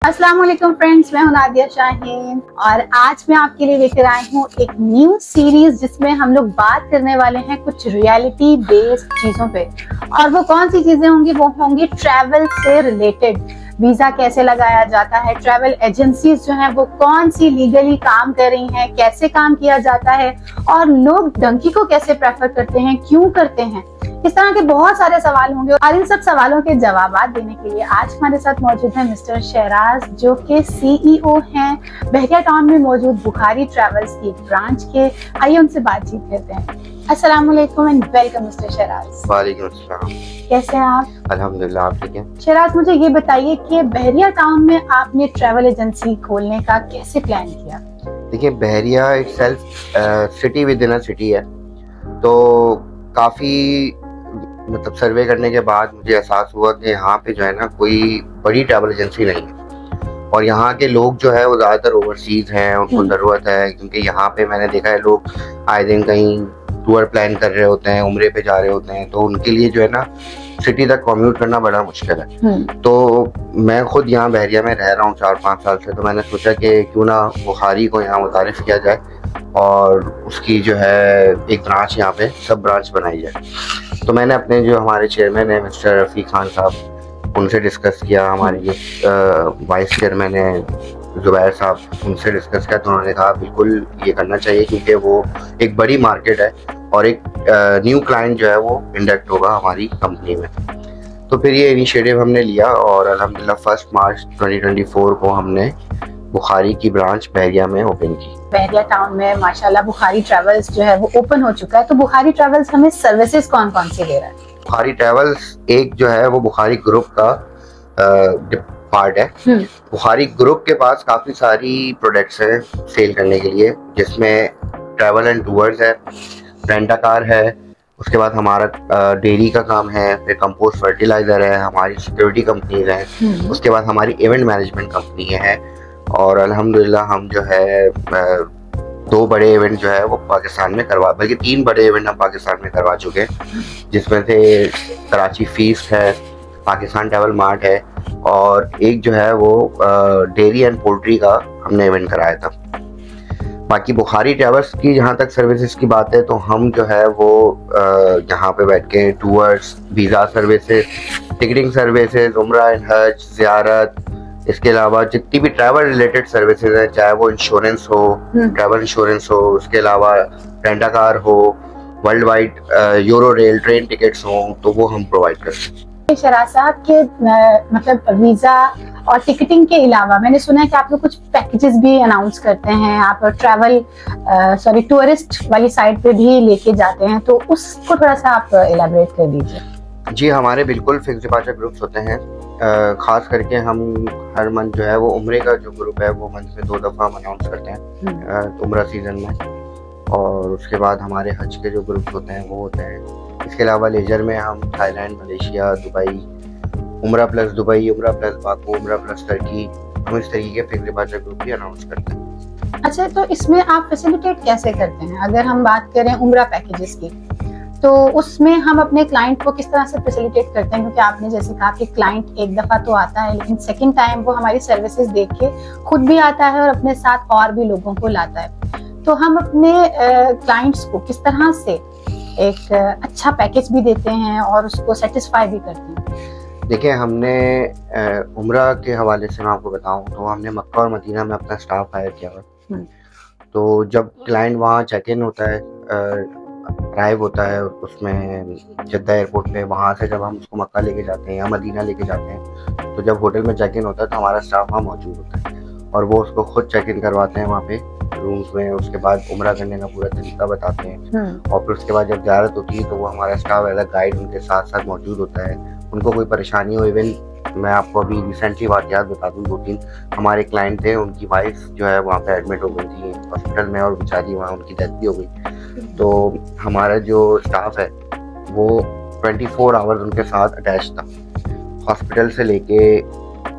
अस्सलाम वालेकुम फ्रेंड्स, मैं हूं नादिया शाहीन और आज मैं आपके लिए लेकर आई हूं एक न्यू सीरीज जिसमें हम लोग बात करने वाले हैं कुछ रियलिटी बेस्ड चीजों पे। और वो कौन सी चीजें होंगी? वो होंगी ट्रैवल से रिलेटेड। वीजा कैसे लगाया जाता है, ट्रैवल एजेंसीज जो हैं वो कौन सी लीगली काम कर रही हैं, कैसे काम किया जाता है और लोग डंकी को कैसे प्रेफर करते हैं, क्यों करते हैं। इस तरह के बहुत सारे सवाल होंगे और इन सब सवालों के जवाब देने के लिए आज हमारे साथ मौजूद है मिस्टर शहराज, जो कि सीईओ हैं बहरिया टाउन में मौजूद बुखारी ट्रैवल्स की ब्रांच के। आइए उनसे बातचीत करते हैं। अस्सलाम वालेकुम एंड वेलकम मिस्टर शहराज। वालेकुम अस्सलाम। कैसे हैं आप? अल्हम्दुलिल्लाह, आप ठीक हैं? शहराज, मुझे ये बताइए कि बहरिया टाउन में आपने ट्रैवल एजेंसी खोलने का कैसे प्लान किया? देखिए, Bahria itself city within a city है, तो काफ़ी मतलब सर्वे करने के बाद मुझे एहसास हुआ कि यहाँ पे जो है ना कोई बड़ी ट्रैवल एजेंसी नहीं है और यहाँ के लोग जो है वो ज़्यादातर ओवरसीज़ हैं, उनको ज़रूरत है क्योंकि यहाँ पे मैंने देखा है लोग आए दिन कहीं टूर प्लान कर रहे होते हैं, उम्रे पे जा रहे होते हैं, तो उनके लिए जो है ना सिटी तक कम्यूट करना बड़ा मुश्किल है। तो मैं खुद यहाँ बहरिया में रह रहा हूँ 4-5 साल से, तो मैंने सोचा कि क्यों ना बुखारी को यहाँ मुतारिफ किया जाए और उसकी जो है एक ब्रांच यहाँ पे सब ब्रांच बनाई जाए। तो मैंने अपने जो हमारे चेयरमैन है मिस्टर रफ़ी खान साहब, उनसे डिस्कस किया, हमारे ये वाइस चेयरमैन है ज़ुबैर साहब, उनसे डिस्कस किया, तो उन्होंने कहा बिल्कुल ये करना चाहिए क्योंकि वो एक बड़ी मार्केट है और एक न्यू क्लाइंट जो है वो इंडक्ट होगा हमारी कंपनी में। तो फिर ये इनिशिएटिव हमने लिया और अल्हम्दुलिल्लाह 1 मार्च 2024 को हमने बुखारी की ब्रांच बहरिया में ओपन की। बहरिया टाउन में माशाल्लाह बुखारी ट्रैवल्स जो है वो ओपन हो चुका है। तो बुखारी ट्रैवल्स हमें सर्विसेज कौन कौन सी दे रहा है? बुखारी ट्रैवल्स एक जो है वो बुखारी ग्रुप का पार्ट है। बुखारी ग्रुप के पास काफ़ी सारी प्रोडक्ट्स हैं सेल करने के लिए, जिसमें ट्रैवल एंड टूर्स है, रेंटा कार है, उसके बाद हमारा डेयरी का काम है, फिर कंपोस्ट फर्टिलाइजर है, हमारी सिक्योरिटी कंपनीज हैं, उसके बाद हमारी इवेंट मैनेजमेंट कंपनी है और अल्हम्दुलिल्लाह हम जो है 2 बड़े इवेंट जो है वो पाकिस्तान में करवा, बल्कि 3 बड़े इवेंट हम पाकिस्तान में करवा चुके हैं, जिसमें से कराची फीस्ट है, पाकिस्तान ट्रैवल मार्ट है और एक जो है वो डेयरी एंड पोल्ट्री का हमने इवेंट कराया था। बाकी बुखारी ट्रैवल्स की जहाँ तक सर्विसेज की बात है तो हम जो है वो यहाँ पे बैठ के tours, visa services, ticketing services, उम्रा एंड हज, ज़ियारत, इसके अलावा जितनी भी ट्रैवल रिलेटेड सर्विसेज हैं, चाहे वो इंश्योरेंस हो, ट्रैवल इंश्योरेंस हो, उसके अलावा रेंटा कार हो, world wide euro rail train tickets हो, तो वो हम प्रोवाइड करते हैं। शहराज साहब के मतलब वीजा और टिकटिंग के अलावा मैंने सुना है कि आप लोग कुछ पैकेजेस भी अनाउंस करते हैं, आप ट्रैवल टूरिस्ट वाली साइड पे भी लेके जाते हैं, तो उसको थोड़ा सा आप इलैबोरेट कर दीजिए। जी, हमारे बिल्कुल फिक्स डिपार्चर ग्रुप्स होते हैं। खास करके हम हर मंथ जो है वो उम्रे का जो ग्रुप है वो मंथ में 2 दफ़ा हम अनाउंस करते हैं उम्रा सीजन में, और उसके बाद हमारे हज के जो ग्रुप्स होते हैं वो होते हैं। इसके अलावा लेजर में हम थाईलैंड, मलेशिया, दुबई, उम्रा प्लस दुबई, उम्रा प्लस बाकू, उम्रा प्लस टर्की, हम इस तरीके के फिक्स डिपार्चर ग्रुप भी अनाउंस करते हैं। अच्छा, तो इसमें आप फैसिलिटेट कैसे करते हैं? अगर हम बात करें उम्रा पैकेजेस की, तो उसमें हम अपने क्लाइंट को किस तरह से फैसिलिटेट करते हैं? क्योंकि आपने जैसे कहा कि क्लाइंट एक दफ़ा तो आता है, लेकिन सेकंड टाइम वो हमारी सर्विसेज देख के खुद भी आता है और अपने साथ और भी लोगों को लाता है। तो हम अपने क्लाइंट्स को किस तरह से एक अच्छा पैकेज भी देते हैं और उसको सेटिस्फाई भी करते हैं? देखिए, हमने उम्रा के हवाले से मैं आपको बताऊं तो हमने मक्का और मदीना में अपना स्टाफ हायर किया हुआ। तो जब क्लाइंट वहाँ चेक इन होता है, अराइव होता है उसमें जद्दा एयरपोर्ट पे, वहाँ से जब हम उसको मक्का लेके जाते हैं या मदीना लेके जाते हैं, तो जब होटल में चेक इन होता है तो हमारा स्टाफ वहाँ मौजूद होता है और वो उसको खुद चेक इन करवाते हैं वहाँ पे रूम्स में। उसके बाद उम्रा करने का पूरा तरीका बताते हैं और फिर उसके बाद जब ज़ियारत होती है तो वो हमारा स्टाफ अलग गाइड उनके साथ साथ मौजूद होता है। उनको कोई परेशानी हो, इवन मैं आपको अभी रिसेंटली वाक़यात बता दूँ, 2-3 हमारे क्लाइंट थे, उनकी वाइफ जो है वहाँ पे एडमिट हो गई थी हॉस्पिटल में और बेचारी वहाँ उनकी डेथ भी हो गई। तो हमारा जो स्टाफ है वो 24 आवर्स उनके साथ अटैच था, हॉस्पिटल से लेके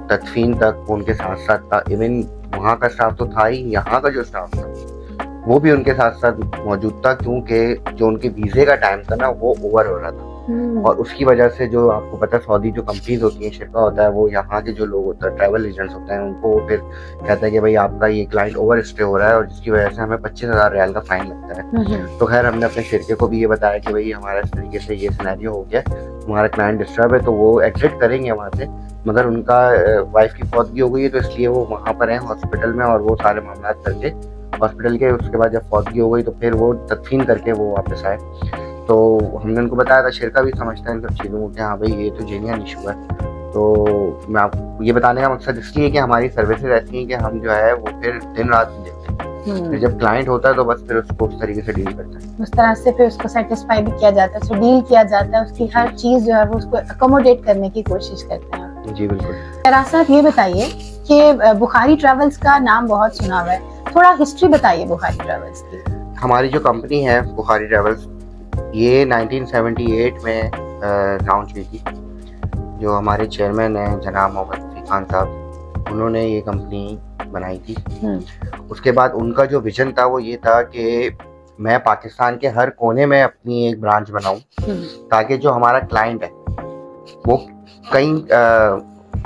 तदफीन तक उनके साथ साथ था। इवन वहाँ का स्टाफ तो था ही, यहाँ का जो स्टाफ था वो भी उनके साथ साथ मौजूद था, क्योंकि जो उनके वीज़े का टाइम था ना वो ओवर हो रहा था। और उसकी वजह से जो आपको पता है सऊदी जो कंपनीज होती हैं, शिरका होता है, वो यहाँ के जो लोग होते हैं ट्रैवल एजेंट्स होते हैं, उनको फिर कहता है कि भाई आपका ये क्लाइंट ओवर स्टे हो रहा है और जिसकी वजह से हमें 25,000 रियाल का फाइन लगता है। तो खैर हमने अपने शिरके को भी ये बताया कि भाई हमारा इस तरीके से ये सिनेरियो हो गया, हमारा क्लाइंट डिस्टर्ब है, तो वो एग्जिट करेंगे वहाँ से, मगर उनका वाइफ की फौतगी हो गई है तो इसलिए वो वहाँ पर हैं हॉस्पिटल में, और वो सारे मामला करके हॉस्पिटल के, उसके बाद जब फौतगी हो गई तो फिर वो तदफीन करके वो वापस आए। तो हमने उनको बताया था, शिरका भी समझता है इन सब चीज़ों को कि हाँ भाई ये तो जेन्युइन इशू है। तो मैं आपको ये बताने का मकसद इसलिए कि हमारी सर्विसेज ऐसी हैं कि हम जो है वो फिर दिन रात देखते हैं, फिर जब क्लाइंट होता है तो बस फिर उसको उस तरीके से डील करते हैं, उस तरह से फिर उसको सेटिस्फाई भी किया जाता है, उसको डील किया जाता है, उसकी हर चीज़ जो है वो उसको अकोमोडेट करने की कोशिश करते हैं। जी बिल्कुल। फराज साहब ये बताइए कि बुखारी ट्रैवल्स का नाम बहुत सुना हुआ है, थोड़ा हिस्ट्री बताइए बुखारी ट्रैवल्स की। हमारी जो कंपनी है बुखारी ट्रैवल्स, ये 1978 में लॉन्च हुई थी। जो हमारे चेयरमैन हैं जनाब मोहम्मद रफी खान साहब, उन्होंने ये कंपनी बनाई थी। उसके बाद उनका जो विजन था वो ये था कि मैं पाकिस्तान के हर कोने में अपनी एक ब्रांच बनाऊं, ताकि जो हमारा क्लाइंट है वो कहीं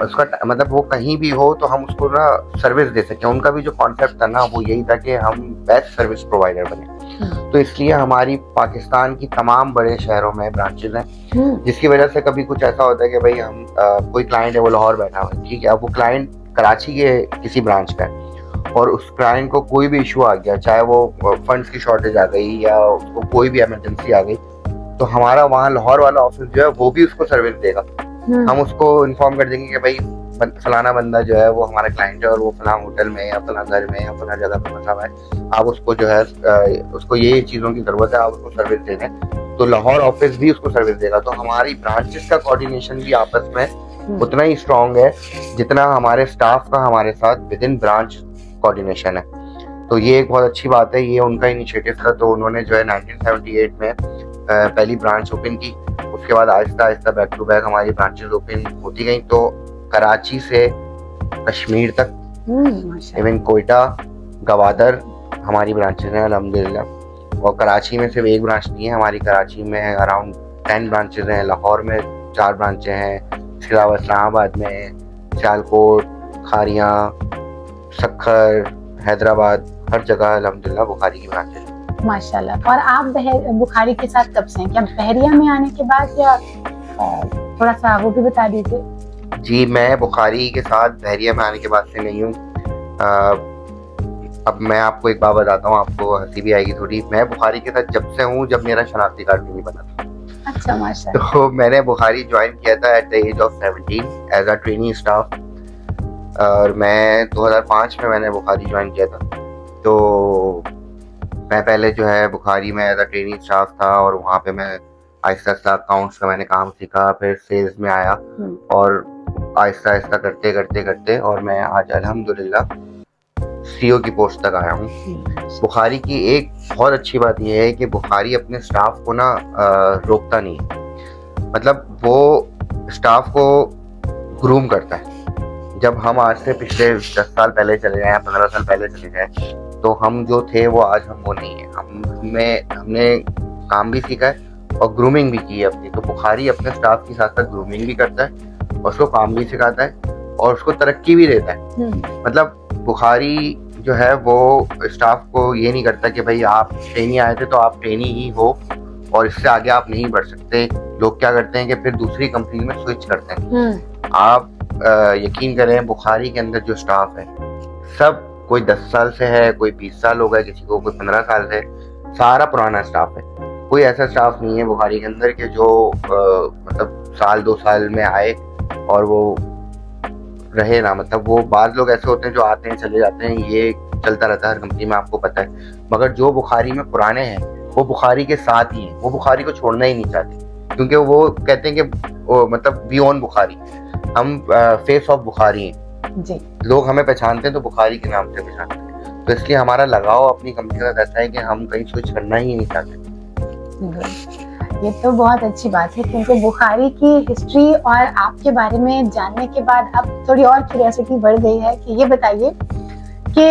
उसका मतलब वो कहीं भी हो तो हम उसको ना सर्विस दे सकें। उनका भी जो कॉन्सेप्ट था ना वो यही था कि हम बेस्ट सर्विस प्रोवाइडर बने। तो इसलिए हमारी पाकिस्तान की तमाम बड़े शहरों में ब्रांचेज हैं, जिसकी वजह से कभी कुछ ऐसा होता है कि भाई हम कोई क्लाइंट है वो लाहौर बैठा हुआ है, ठीक है, अब वो क्लाइंट कराची के किसी ब्रांच का है और उस क्लाइंट को कोई भी इशू आ गया, चाहे वो फंड्स की शॉर्टेज आ गई या उसको कोई भी इमरजेंसी आ गई, तो हमारा वहाँ लाहौर वाला ऑफिस जो है वो भी उसको सर्विस देगा। हम उसको इन्फॉर्म कर देंगे कि भाई फलाना बंदा जो है वो हमारा क्लाइंट है और वो फलाना होटल में या फलाना घर में या फलाना जगह पे फंसा हुआ है, आप उसको जो है उसको ये चीज़ों की ज़रूरत है, आप उसको सर्विस दे दें, तो लाहौर ऑफिस भी उसको सर्विस देगा। तो हमारी ब्रांचेस का कोऑर्डिनेशन भी आपस में उतना ही स्ट्रांग है जितना हमारे स्टाफ का हमारे साथ विद इन ब्रांच कोऑर्डिनेशन है। तो ये एक बहुत अच्छी बात है, ये उनका इनिशिएटिव था। तो उन्होंने जो है 1978 में पहली ब्रांच ओपन की, उसके बाद Aahista Aahista back to back हमारी ब्रांचेस ओपन होती गई। तो कराची से कश्मीर तक, इवन कोयटा, गवादर हमारी ब्रांचेस हैं अल्हम्दुलिल्लाह। और कराची में सिर्फ एक ब्रांच नहीं है, हमारी कराची में अराउंड 10 ब्रांचेस हैं, लाहौर में 4 ब्रांचें हैं, इसके अलावा इस्लामाबाद में, सियालकोट, खारियाँ, सक्खर, हैदराबाद, हर जगह अल्हम्दुलिल्लाह बुखारी की ब्रांचेस हैं माशाल्लाह। और आप बुखारी के साथ कब से हैं? क्या बहरिया में आने के बाद या थोड़ा सा वो भी बता दीजिए। जी, मैं बुखारी के साथ बहरिया में आने के बाद से नहीं हूँ। अब मैं आपको एक बात बताता हूँ, आपको हंसी भी आएगी थोड़ी। मैं बुखारी के साथ जब से हूँ जब मेरा शनाख्ती कार्ड भी नहीं बना था। अच्छा, माशाल्लाह। तो मैंने बुखारी ज्वाइन किया था at the age of 17 as a training staff, और मैं 2005 में मैंने बुखारी ज्वाइन किया था। तो मैं पहले जो है बुखारी में एज अ ट्रेनिंग स्टाफ था और वहाँ पे मैं आहिस्ता आहिस्ता अकाउंट्स का मैंने काम सीखा, फिर सेल्स में आया और आहिस्ता आहिस्ता करते करते करते और मैं आज अल्हम्दुलिल्लाह सीईओ की पोस्ट तक आया हूँ। बुखारी की एक बहुत अच्छी बात यह है कि बुखारी अपने स्टाफ को ना रोकता नहीं है, मतलब वो स्टाफ को ग्रूम करता है। जब हम आज से पिछले 10 साल पहले चले जाएं, 15 साल पहले चले जाएं, तो हम जो थे वो आज हम वो नहीं है। हमने काम भी सीखा है और ग्रूमिंग भी की है अपनी। तो बुखारी अपने स्टाफ के साथ साथ ग्रूमिंग भी करता है और उसको काम भी सिखाता है और उसको तरक्की भी देता है। मतलब बुखारी जो है वो स्टाफ को ये नहीं करता कि भाई आप ट्रेनी आए थे तो आप ट्रेनी ही हो और इससे आगे आप नहीं बढ़ सकते। लोग क्या करते हैं कि फिर दूसरी कंपनी में स्विच करते हैं। आप यकीन करें, बुखारी के अंदर जो स्टाफ है सब, कोई 10 साल से है, कोई 20 साल हो गए, किसी को कोई 15 साल से, सारा पुराना स्टाफ है। कोई ऐसा स्टाफ नहीं है बुखारी के अंदर के जो मतलब साल 2 साल में आए और वो रहे ना। मतलब वो बाद लोग ऐसे होते हैं जो आते हैं चले जाते हैं, ये चलता रहता है हर कंपनी में, आपको पता है। मगर जो बुखारी में पुराने हैं वो बुखारी के साथ ही हैं, वो बुखारी को छोड़ना ही नहीं चाहते, क्योंकि वो कहते हैं कि मतलब वी ओन बुखारी, हम फेस ऑफ बुखारी हैं जी। लोग हमें पहचानते हैं तो बुखारी के नाम से पहचानते हैं। तो इसलिए हमारा लगाव अपनी कंपनी का ऐसा है कि हम कहीं स्विच करना ही नहीं चाहते। ये तो बहुत अच्छी बात है, क्योंकि बुखारी की हिस्ट्री और आपके बारे में जानने के बाद अब थोड़ी और क्यूरियोसिटी बढ़ गई है कि ये बताइए कि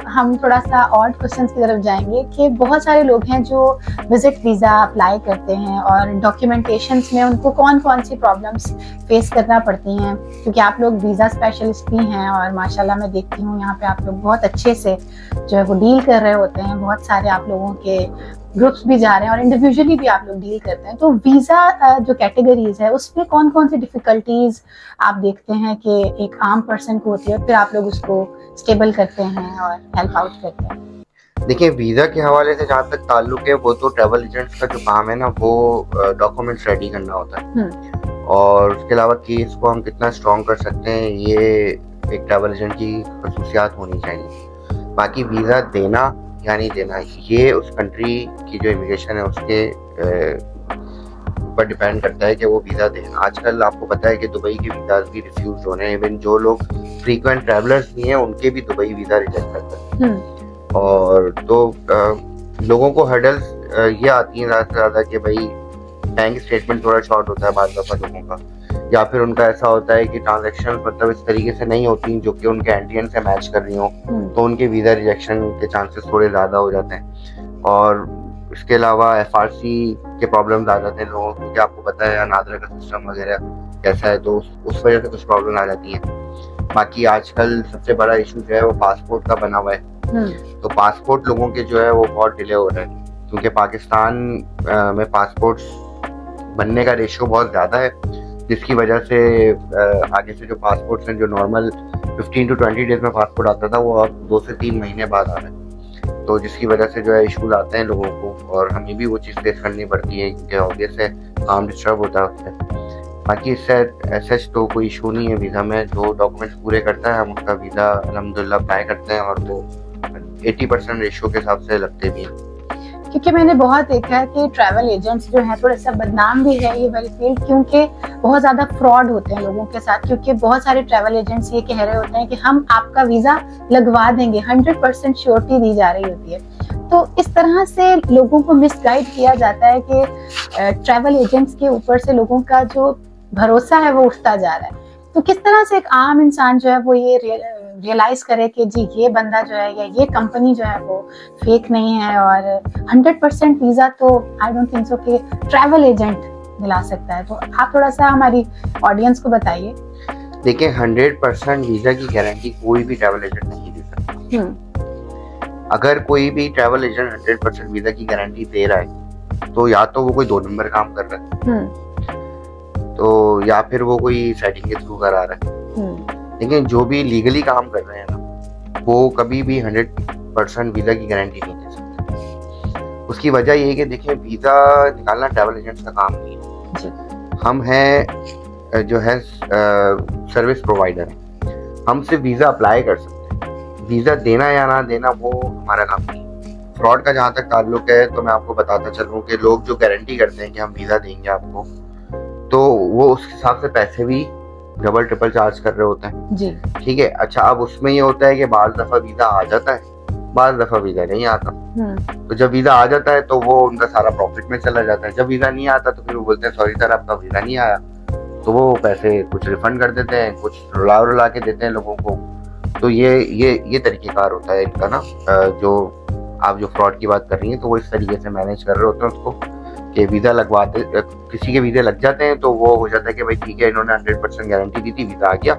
हम थोड़ा सा और क्वेश्चंस की तरफ जाएंगे कि बहुत सारे लोग हैं जो विजिट वीज़ा अप्लाई करते हैं और डॉक्यूमेंटेशंस में उनको कौन कौन सी प्रॉब्लम्स फेस करना पड़ती हैं, क्योंकि आप लोग वीज़ा स्पेशलिस्ट भी हैं और माशाल्लाह मैं देखती हूँ यहाँ पे आप लोग बहुत अच्छे से जो है वो डील कर रहे होते हैं। बहुत सारे आप लोगों के ग्रुप्स भी जा रहे हैं और इंडिविजुअली भी आप लोग डील करते हैं। तो वीज़ा जो कैटेगरीज है उसमें कौन कौन सी डिफ़िकल्टीज आप देखते हैं कि एक आम पर्सन को होती है, फिर आप लोग उसको स्टेबल करते हैं और हेल्प आउट करते हैं? देखिए, वीज़ा के हवाले से जहाँ तक ताल्लुक है वो तो ट्रैवल एजेंट्स का जो काम है ना वो डॉक्यूमेंट्स रेडी करना होता है, और उसके अलावा केस को हम कितना स्ट्रॉन्ग कर सकते हैं ये एक ट्रैवल एजेंट की खसूसियात होनी चाहिए। बाकी वीज़ा देना या नहीं देना ये उस कंट्री की जो इमिग्रेशन है उसके पर डिपेंड करता है कि वो वीज़ा दें। आजकल आपको पता है कि दुबई के वीज़ाज भी रिफ्यूज हो रहे हैं, इवन जो लोग फ्रीक्वेंट ट्रैवलर्स भी हैं उनके भी दुबई वीज़ा रिजेक्ट करते हैं। और तो लोगों को हर्डल्स ये आती हैं ज़्यादा से ज़्यादा कि भाई बैंक स्टेटमेंट थोड़ा शॉर्ट होता है बाज़ दफ़ा लोगों का, या फिर उनका ऐसा होता है कि ट्रांजैक्शन मतलब इस तरीके से नहीं होती जो कि उनके एंटीएन से मैच कर रही हो, तो उनके वीज़ा रिजेक्शन के चांसेस थोड़े ज़्यादा हो जाते हैं। और इसके अलावा एफआरसी के प्रॉब्लम्स आ जाते हैं लोगों को, क्योंकि आपको पता है नादरा का सिस्टम वगैरह कैसा है, तो उस वजह से कुछ प्रॉब्लम आ जाती है। बाकी आजकल सबसे बड़ा इशू जो है वो पासपोर्ट का बना हुआ है, तो पासपोर्ट लोगों के जो है वो बहुत डिले हो रहे हैं, क्योंकि पाकिस्तान में पासपोर्ट बनने का रेशियो बहुत ज़्यादा है, जिसकी वजह से आगे से जो पासपोर्ट्स हैं जो नॉर्मल 15 to 20 डेज में पासपोर्ट आता था वो अब 2 से 3 महीने बाद आ रहा है, तो जिसकी वजह से जो है इशूज आते हैं लोगों को, और हमें भी वो चीज़ फेस करनी पड़ती है क्योंकि ऑब्वियस है काम डिस्टर्ब होता है उससे। बाकी इससे ऐसा तो कोई इशू नहीं है वीज़ा में, जो डॉक्यूमेंट्स पूरे करता है हम उसका वीज़ा अल्हम्दुलिल्लाह अप्लाई करते हैं, और वो 80% रेशियो के हिसाब से लगते भी हैं। क्योंकि मैंने बहुत देखा है कि ट्रैवल एजेंट्स जो हैं थोड़ा सा बदनाम भी है ये वाली फील्ड, क्योंकि बहुत ज़्यादा फ्रॉड होते हैं लोगों के साथ, क्योंकि बहुत सारे ट्रैवल एजेंट्स ये कह रहे होते हैं कि हम आपका वीज़ा लगवा देंगे, 100% श्योरिटी दी जा रही होती है। तो इस तरह से लोगों को मिसगाइड किया जाता है कि ट्रैवल एजेंट्स के ऊपर से लोगों का जो भरोसा है वो उठता जा रहा है। तो किस तरह से एक आम इंसान जो है वो ये रियलाइज करे कि जी ये बंदा जो है या ये कंपनी जो है वो फेक नहीं है, और 100% वीज़ा तो आई डोंट थिंक सो कि ट्रैवल एजेंट दिला सकता है। तो आप थोड़ा सा हमारी ऑडियंस को बताइए। देखिए, 100% वीज़ा की गारंटी कोई भी ट्रैवल एजेंट नहीं दे सकता। अगर कोई भी ट्रैवल एजेंट 100% वीज़ा की गारंटी दे रहा है तो या तो वो कोई 2 नंबर काम कर रहा है, तो या फिर वो कोई सेटिंग के थ्रू करा रहा है। लेकिन जो भी लीगली काम कर रहे हैं ना वो कभी भी 100% वीज़ा की गारंटी नहीं दे सकते। उसकी वजह ये है कि देखिए, वीज़ा निकालना ट्रैवल एजेंट्स का काम नहीं है। हम हैं जो है सर्विस प्रोवाइडर हैं, हम सिर्फ वीज़ा अप्लाई कर सकते हैं, वीज़ा देना या ना देना वो हमारा काम नहीं है। फ्रॉड का जहाँ तक ताल्लुक है तो मैं आपको बताता चलूँ कि लोग जो गारंटी करते हैं कि हम वीज़ा देंगे आपको, तो वो उस हिसाब से पैसे भी डबल ट्रिपल चार्ज कर रहे होते हैं जी। ठीक है, अच्छा अब उसमें ये होता है कि बाज़ दफ़ा वीज़ा आ जाता है, बाज़ दफ़ा वीज़ा नहीं आता। तो जब वीज़ा आ जाता है तो वो उनका सारा प्रॉफिट में चला जाता है, जब वीज़ा नहीं आता तो फिर वो बोलते हैं सॉरी सर आपका वीज़ा नहीं आया, तो वो पैसे कुछ रिफंड कर देते हैं, कुछ रुला के देते हैं लोगों को। तो ये तरीक़ेकार होता है इनका ना, जो आप जो फ्रॉड की बात कर रही हैं तो वो इस तरीके से मैनेज कर रहे होते हैं उसको कि वीज़ा लगवाते, किसी के वीज़े लग जाते हैं तो वो हो जाता है कि भाई ठीक है इन्होंने 100% गारंटी दी थी, वीज़ा आ गया,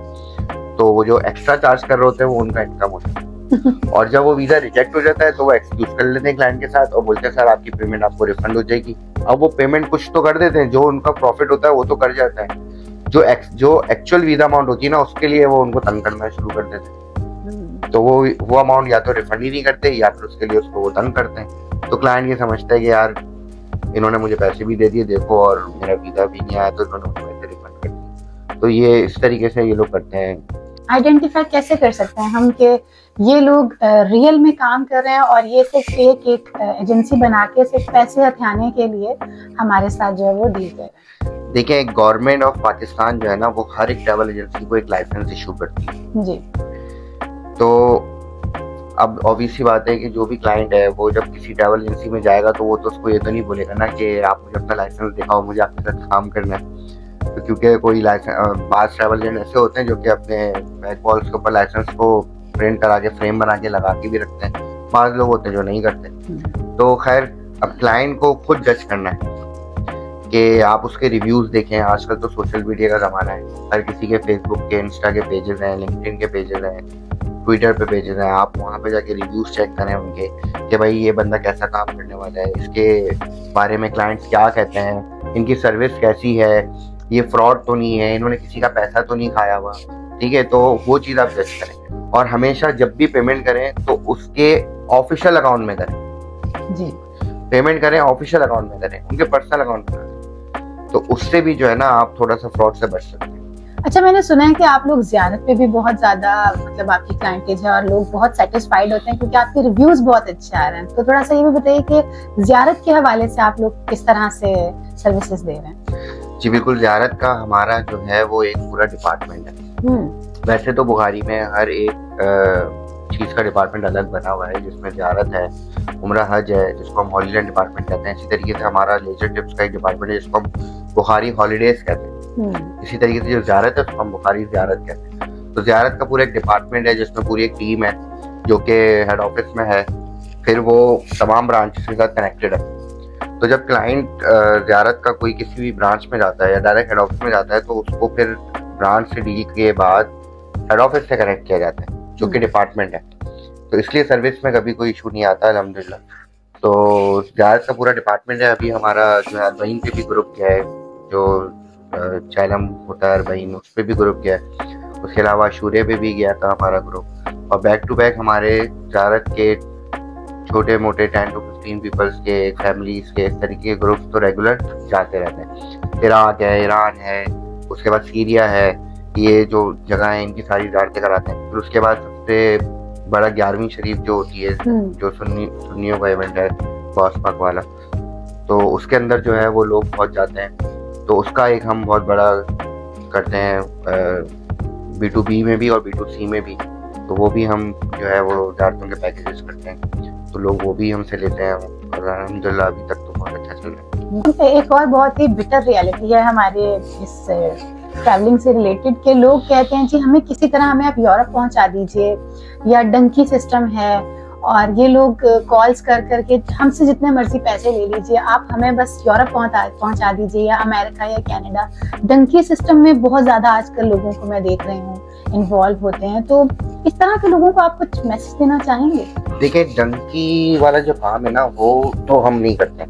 तो वो जो एक्स्ट्रा चार्ज कर रहे होते हैं वो उनका इनकम होता है। और जब वो वीज़ा रिजेक्ट हो जाता है तो वो एक्सक्यूज कर लेते हैं क्लाइंट के साथ और बोलते हैं सर आपकी पेमेंट आपको रिफंड हो जाएगी। अब वो पेमेंट कुछ तो कर देते हैं, जो उनका प्रॉफिट होता है वो तो कर जाता है, जो एक्चुअल वीज़ा अमाउंट होती है ना उसके लिए वो उनको तंग करना शुरू कर देते हैं। तो वो अमाउंट या तो रिफंड ही नहीं करते या फिर उसके लिए उसको वो तंग करते हैं। तो क्लाइंट ये समझता है कि यार इन्होंने मुझे पैसे भी दे दिए देखो, और मेरा वीज़ा भी नहीं आया तो इन्होंने मुझे पैसे रिफंड कर दिए। तो ये इस तरीके से ये लोग करते हैं। आइडेंटिफाई कैसे कर सकते हैं हम कि ये लोग रियल में काम कर रहे हैं और ये सिर्फ एक एजेंसी बना के सिर्फ पैसे हथियाने के लिए हमारे साथ जो है वो डील कर रहे हैं? देखिए, गवर्नमेंट ऑफ पाकिस्तान जो है ना वो हर एक ट्रैवल एजेंसी को एक लाइसेंस इशू करती है जी। तो अब ऑब्वियस सी बात है कि जो भी क्लाइंट है वो जब किसी ट्रैवल एजेंसी में जाएगा तो वो तो उसको ये तो नहीं बोलेगा ना कि आप मुझे अपना लाइसेंस दिखाओ, मुझे आपके साथ काम करना है। तो क्योंकि कोई लाइसेंस, बाज़ ट्रैवल एजेंट ऐसे होते हैं जो कि अपने बैक वॉल्स के ऊपर लाइसेंस को प्रिंट करा के फ्रेम बना के लगा के भी रखते हैं, बाज़ लोग होते हैं जो नहीं करते। तो खैर अब क्लाइंट को खुद जज करना है कि आप उसके रिव्यूज देखें। आजकल तो सोशल मीडिया का ज़माना है, हर किसी के फेसबुक के, इंस्टा के पेजेस हैं, लिंक्डइन के पेजेस हैं, ट्विटर पे पेजेस हैं। आप वहाँ पे जाके रिव्यूज चेक करें उनके कि भाई ये बंदा कैसा काम करने वाला है, इसके बारे में क्लाइंट्स क्या कहते हैं, इनकी सर्विस कैसी है, ये फ्रॉड तो नहीं है, इन्होंने किसी का पैसा तो नहीं खाया हुआ, ठीक है। तो वो चीज़ आप जज करें और हमेशा जब भी पेमेंट करें तो उसके ऑफिशियल अकाउंट में करें जी। पेमेंट करें ऑफिशियल अकाउंट में करें, उनके पर्सनल अकाउंट में करें, तो उससे भी जो है ना आप थोड़ा सा फ्रॉड से बच सकते हैं। अच्छा, मैंने सुना है कि आप लोग ज़ियारत पे भी बहुत ज्यादा मतलब आपकी क्लाइंटेज है और लोग बहुत सेटिस्फाइड होते हैं क्योंकि आपके रिव्यूज बहुत अच्छे आ रहे हैं। तो थोड़ा सा ये भी बताइए कि ज़ियारत के हवाले से आप लोग किस तरह से सर्विसेज दे रहे हैं? जी बिल्कुल, ज़ियारत का हमारा जो है वो एक पूरा डिपार्टमेंट है। वैसे तो बुखारी में हर एक चीज़ का डिपार्टमेंट अलग बना हुआ है, जिसमें ज़ियारत है, उम्रा हज है जिसको हम हॉलीडे डिपार्टमेंट कहते हैं। इसी तरीके से हमारा लेजर टिप्स का एक डिपार्टमेंट है जिसको हम बुखारी हॉलीडेज कहते हैं। इसी तरीके से जो ज़ियारत है उसको हम बुखारी ज़ियारत कहते हैं। तो ज़ियारत का पूरा एक डिपार्टमेंट है जिसमें पूरी एक टीम है जो कि हेड ऑफिस में है, फिर वो तमाम ब्रांचेस के साथ कनेक्टेड है। तो जब क्लाइंट ज़ियारत का कोई किसी भी ब्रांच में जाता है या डायरेक्ट हेड ऑफिस में जाता है तो उसको फिर ब्रांच से डील के बाद हेड ऑफिस से कनेक्ट किया जाता है जो कि डिपार्टमेंट है। तो इसलिए सर्विस में कभी कोई इशू नहीं आता अल्हम्दुलिल्लाह। तो ज़ियारत का पूरा डिपार्टमेंट है। अभी हमारा जो है अरबईन पे भी ग्रुप किया है, जो चैलम होता है अरबईन, उस पर भी ग्रुप किया है। उसके अलावा शूरे पे भी गया था हमारा ग्रुप। और बैक टू बैक हमारे ज़ियारत के छोटे मोटे 10 to 15 पीपल्स के, फैमिलीज के, इस तरीके के ग्रुप्स तो रेगुलर जाते रहते हैं। इराक है, ईरान है, उसके बाद सीरिया है, ये जो जगह है इनकी सारी ज़ियारतें कराते हैं। फिर उसके बाद सबसे बड़ा 11वीं शरीफ जो होती है, जो सुन्नियों का इवेंट है, गौस पाक वाला, तो उसके अंदर जो है वो लोग पहुंच जाते हैं। तो उसका एक हम बहुत बड़ा करते हैं B2B में भी और B2C में भी। तो वो भी हम जो है वो ज़ियारतों के पैकेजेस करते हैं, तो लोग वो भी हमसे लेते हैं और अल्हम्दुलिल्लाह अभी तक तो बहुत अच्छा चल रहा है। एक और बहुत ही बिटर रियलिटी है हमारे इस ट्रैवलिंग से रिलेटेड के लोग कहते हैं जी हमें किसी तरह हमें आप यूरोप पहुंचा दीजिए, या डंकी सिस्टम है और ये लोग कॉल्स कर करके हमसे जितने मर्जी पैसे ले लीजिए, आप हमें बस यूरोप पहुंचा दीजिए या अमेरिका या कनाडा। डंकी सिस्टम में बहुत ज्यादा आजकल लोगों को मैं देख रही हूँ इन्वॉल्व होते हैं। तो इस तरह के लोगों को आप कुछ मैसेज देना चाहेंगे? देखिए, डंकी वाला जो काम है ना वो तो हम नहीं करते,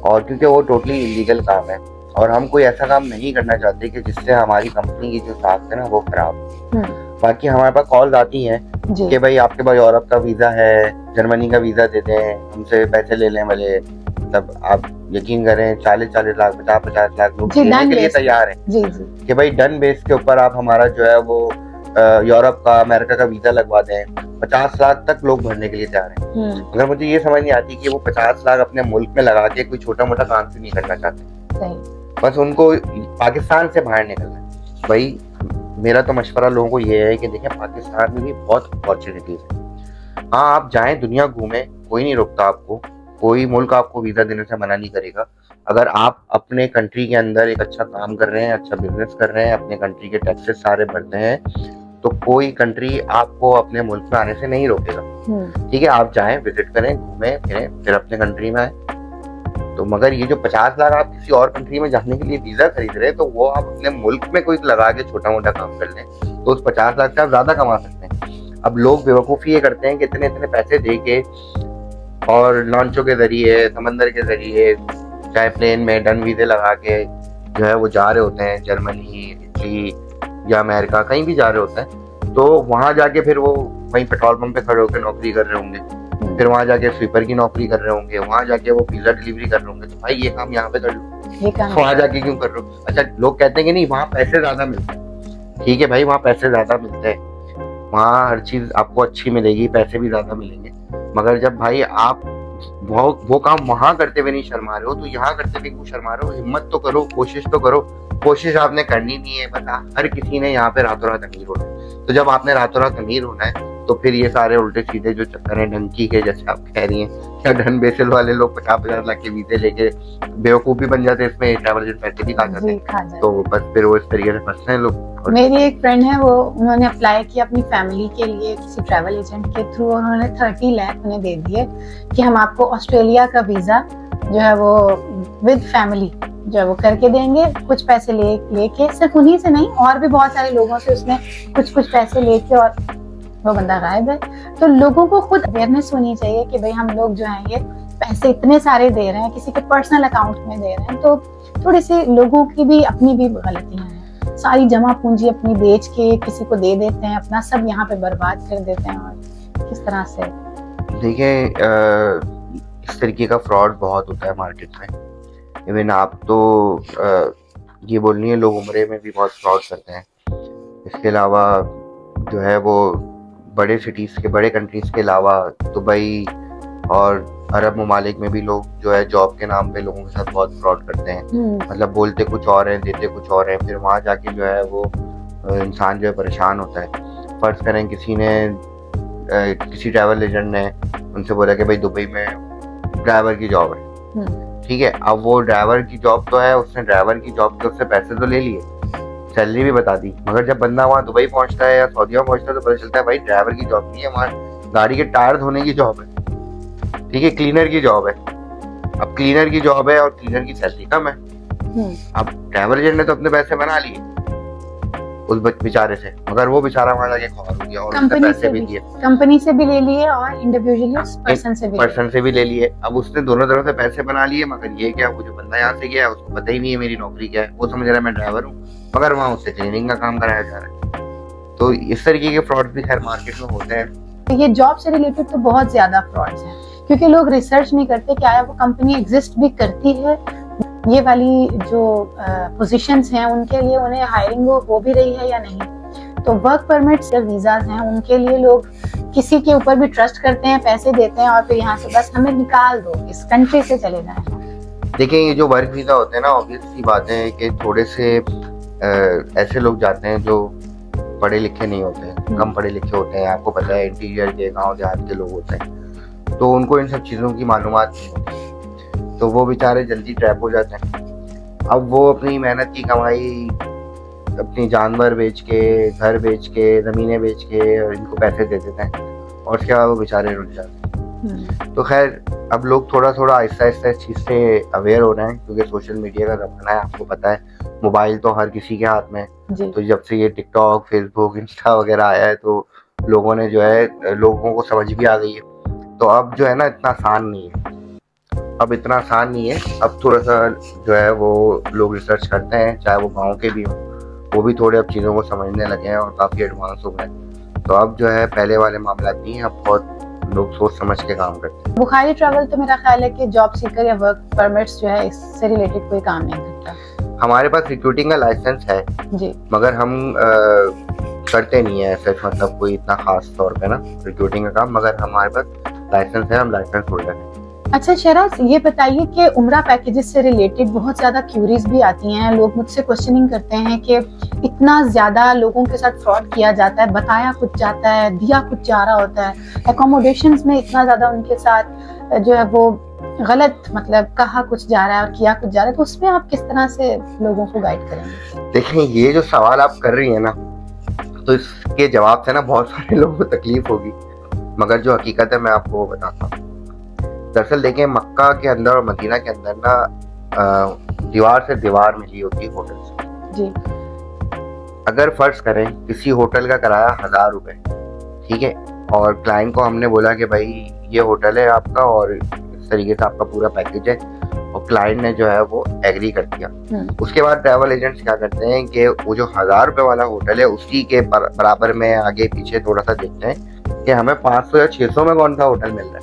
और क्योंकि वो टोटली इलीगल काम है और हम कोई ऐसा काम नहीं करना चाहते कि जिससे हमारी कंपनी की जो साख है ना वो खराब। बाकी हमारे पास कॉल्स आती हैं कि भाई आपके पास यूरोप का वीजा है, जर्मनी का वीजा दे दें, हमसे पैसे ले लें वाले। मतलब आप यकीन करें 40-40 लाख 50-50 लाख लोग देने के लिए तैयार हैं कि भाई डन बेस के ऊपर आप हमारा जो है वो यूरोप का, अमेरिका का वीजा लगवा दें। 50 लाख तक लोग भरने के लिए तैयार हैं। अगर मुझे ये समझ नहीं आती कि वो 50 लाख अपने मुल्क में लगा के कोई छोटा मोटा काम से नहीं करना चाहते, बस उनको पाकिस्तान से बाहर निकलना है। भाई मेरा तो मशवरा लोगों को ये है कि देखें पाकिस्तान में भी बहुत अपॉर्चुनिटीज है। हाँ, आप जाएं, दुनिया घूमें, कोई नहीं रोकता आपको, कोई मुल्क आपको वीजा देने से मना नहीं करेगा। अगर आप अपने कंट्री के अंदर एक अच्छा काम कर रहे हैं, अच्छा बिजनेस कर रहे हैं, अपने कंट्री के टैक्सेस सारे भरते हैं, तो कोई कंट्री आपको अपने मुल्क में आने से नहीं रोकेगा। ठीक है, आप जाएं, विजिट करें, घूमें फिरें, फिर अपने कंट्री में आए। तो मगर ये जो 50 लाख आप किसी और कंट्री में जाने के लिए वीजा खरीद रहे हैं, तो वो आप अपने मुल्क में कोई लगा के छोटा मोटा काम कर लें तो उस 50 लाख से आप ज्यादा कमा सकते हैं। अब लोग बेवकूफ़ी ये करते हैं कि इतने इतने पैसे दे के और लॉन्चों के जरिए, समंदर के जरिए, चाहे प्लेन में डन वीजे लगा के जो है वो जा रहे होते हैं जर्मनी, इटली या अमेरिका, कहीं भी जा रहे होते हैं। तो वहां जाके फिर वो वहीं पेट्रोल पंप पे खड़े होकर नौकरी कर रहे होंगे, फिर वहां जाके स्वीपर की नौकरी कर रहे होंगे, वहां जाके वो पिज्जा डिलीवरी कर रहे होंगे। तो भाई ये काम यहाँ पे कर लो, वहां जाके क्यों कर रहे हो? अच्छा, लोग कहते हैं कि नहीं वहाँ पैसे ज्यादा मिलते हैं। ठीक है भाई, वहाँ पैसे ज्यादा मिलते हैं, वहाँ हर चीज आपको अच्छी मिलेगी, पैसे भी ज्यादा मिलेंगे। मगर जब भाई आप वो काम वहां करते हुए नहीं शर्मा रहे हो, तो यहाँ करते हुए क्यों शर्मा रहे हो? हिम्मत तो करो, कोशिश तो करो। कोशिश आपने करनी नहीं है, बता हर किसी ने यहाँ पे रातों रात अमीर होना है। तो जब आपने रातों रात अमीर होना है तो फिर ये सारे उल्टे सीधे जो चक्कर है डंकी के, जैसे आप कह रही हैं, या डन बेसिल वाले लोग 50-50 लाख के वीजे लेके बेवकूफ भी बन जाते हैं, इसमें ट्रैवल एजेंट पैसे भी खा जाते हैं, तो बस फिर वो इस तरीके से फंसते हैं लोग। मेरी एक फ्रेंड है, वो उन्होंने अप्लाई किया अपनी फैमिली के लिए किसी ट्रैवल एजेंट के थ्रू, उन्होंने 30 लाख उन्हें दे दिए कि हम आपको ऑस्ट्रेलिया का वीजा जो है वो विद फैमिली जो है वो करके देंगे, कुछ पैसे लेके सिर्फ उन्हीं से नहीं और भी बहुत सारे लोगों से उसने कुछ पैसे लेके, और वो बंदा गायब है। तो लोगों को खुद अवेयरनेस होनी चाहिए कि भाई हम लोग जो है ये पैसे इतने सारे दे रहे हैं, किसी के पर्सनल अकाउंट में दे रहे हैं, तो थोड़ी सी लोगों की भी अपनी भी गलतियां हैं। सारी जमा पूंजी अपनी बेच के किसी को दे देते हैं, अपना सब यहाँ पे बर्बाद कर देते हैं। और किस तरह से देखिए इस तरीके का फ्रॉड बहुत होता है मार्केट में। इवन आप तो ये बोल रही है लोग उम्रे में भी बहुत फ्रॉड करते हैं। इसके अलावा जो है वो बड़े सिटीज़ के, बड़े कंट्रीज़ के अलावा दुबई और अरब ममालिक में भी लोग जो है जॉब के नाम पे लोगों के साथ बहुत फ्रॉड करते हैं। मतलब बोलते कुछ और हैं, देते कुछ और हैं, फिर वहाँ जाके जो है वो इंसान जो है परेशान होता है। फर्ज करें किसी ट्रैवल एजेंट ने उनसे बोला कि भाई दुबई में ड्राइवर की जॉब है, ठीक है। अब वो ड्राइवर की जॉब तो है, उसने ड्राइवर की जॉब के उससे पैसे तो ले लिए, सैलरी भी बता दी, मगर जब बंदा वहाँ दुबई पहुंचता है या सऊदीया पहुंचता है तो पता चलता है भाई ड्राइवर की जॉब नहीं है, वहाँ गाड़ी के टायर धोने की जॉब है, ठीक है, क्लीनर की जॉब है। अब क्लीनर की जॉब है और क्लीनर की सैलरी कम है। अब ट्रैवल एजेंट ने तो अपने पैसे बना लिए उस बेचारे से, मगर वो बेचारा वहाँ जाके खौर हो गया और उसने पैसे भी दिए, कंपनी से भी ले लिए और इंडिविजुअली पर्सन से भी ले लिए। अब उसने दोनों तरफ से पैसे बना लिए, मगर ये क्या, वो जो बंदा यहाँ से गया है उसको पता ही नहीं है मेरी नौकरी क्या है, वो समझ रहा है मैं ड्राइवर हूँ, मगर वहाँ उससे क्लीनिंग का काम कराया जा रहा है। तो इस तरीके के फ्रॉड भी खैर मार्केट में होते हैं। ये जॉब से रिलेटेड तो बहुत ज्यादा फ्रॉड्स हैं, क्योंकि लोग रिसर्च नहीं करते क्या वो कंपनी एग्जिस्ट भी करती है, ये वाली जो पोजीशंस हैं उनके लिए उन्हें हायरिंग हो भी रही है या नहीं। तो वर्क परमिट्स या वीजाज हैं उनके लिए लोग किसी के ऊपर भी ट्रस्ट करते हैं, पैसे देते हैं और फिर यहाँ से बस हमें निकाल दो, इस कंट्री से चले जाएं। देखिए ये जो वर्क वीजा होते हैं ना, ऑब्वियस सी बात है कि थोड़े से ऐसे लोग जाते हैं जो पढ़े लिखे नहीं होते हैं, कम पढ़े लिखे होते हैं, आपको पता है इंटीरियर के गाँव देहात के लोग होते हैं, तो उनको इन सब चीज़ों की मालूमात नहीं होती, तो वो बेचारे जल्दी ट्रैप हो जाते हैं। अब वो अपनी मेहनत की कमाई अपनी जानवर बेच के, घर बेच के, ज़मीनें बेच के और इनको पैसे दे देते हैं और उसके बाद वो बेचारे रुक जाते हैं। तो खैर अब लोग थोड़ा थोड़ा आहिस्ता आहिस्ता इस चीज़ से अवेयर हो रहे हैं, क्योंकि सोशल मीडिया का ज़माना है, आपको पता है मोबाइल तो हर किसी के हाथ में है। तो जब से ये टिकटॉक, फेसबुक, इंस्टा वगैरह आया है तो लोगों ने जो है, लोगों को समझ भी आ गई है। तो अब जो है ना इतना आसान नहीं है, अब थोड़ा सा जो है वो लोग रिसर्च करते हैं, चाहे वो गाँव के भी हों, वो भी थोड़े अब चीज़ों को समझने लगे हैं और काफ़ी एडवांस हो गए। तो अब जो है पहले वाले मामला नहीं है, अब बहुत लोग सोच समझ के काम करते हैं। बुखारी ट्रैवल तो मेरा ख्याल है कि जॉब सीकर या वर्क परमिट्स जो है इससे रिलेटेड कोई काम नहीं करता। हमारे पास रिक्रूटिंग का लाइसेंस है जी, मगर हम करते नहीं है ऐसे, मतलब कोई इतना खास तौर पे ना रिक्रूटिंग का काम, मगर हमारे पास लाइसेंस है, हम लाइसेंस होल्डर हैं। अच्छा शराज, ये बताइए कि उम्रा पैकेजेस से रिलेटेड बहुत ज्यादा क्यूरीज भी आती हैं, लोग मुझसे क्वेश्चनिंग करते हैं कि इतना ज्यादा लोगों के साथ फ्रॉड किया जाता है, बताया कुछ जाता है, दिया कुछ जा रहा होता है, एकोमोडेशंस में इतना ज्यादा उनके साथ जो है वो गलत, मतलब कहा कुछ जा रहा है और किया कुछ जा रहा है, तो उसमें आप किस तरह से लोगों को गाइड करेंगे? देखिए ये जो सवाल आप कर रही है ना, तो इसके जवाब से ना बहुत सारे लोगों को तकलीफ होगी, मगर जो हकीकत है मैं आपको बताता हूँ। दरअसल देखें, मक्का के अंदर और मदीना के अंदर ना दीवार से दीवार मिली होती है होटल जी। अगर फर्ज करें किसी होटल का किराया 1000 रुपए, ठीक है, और क्लाइंट को हमने बोला कि भाई ये होटल है आपका और इस तरीके से आपका पूरा पैकेज है, और क्लाइंट ने जो है वो एग्री कर दिया। उसके बाद ट्रैवल एजेंट्स क्या करते हैं कि वो जो 1000 रुपए वाला होटल है उसी के बराबर में आगे पीछे थोड़ा सा देखते हैं कि हमें 500 या 600 में कौन सा होटल मिल रहा है,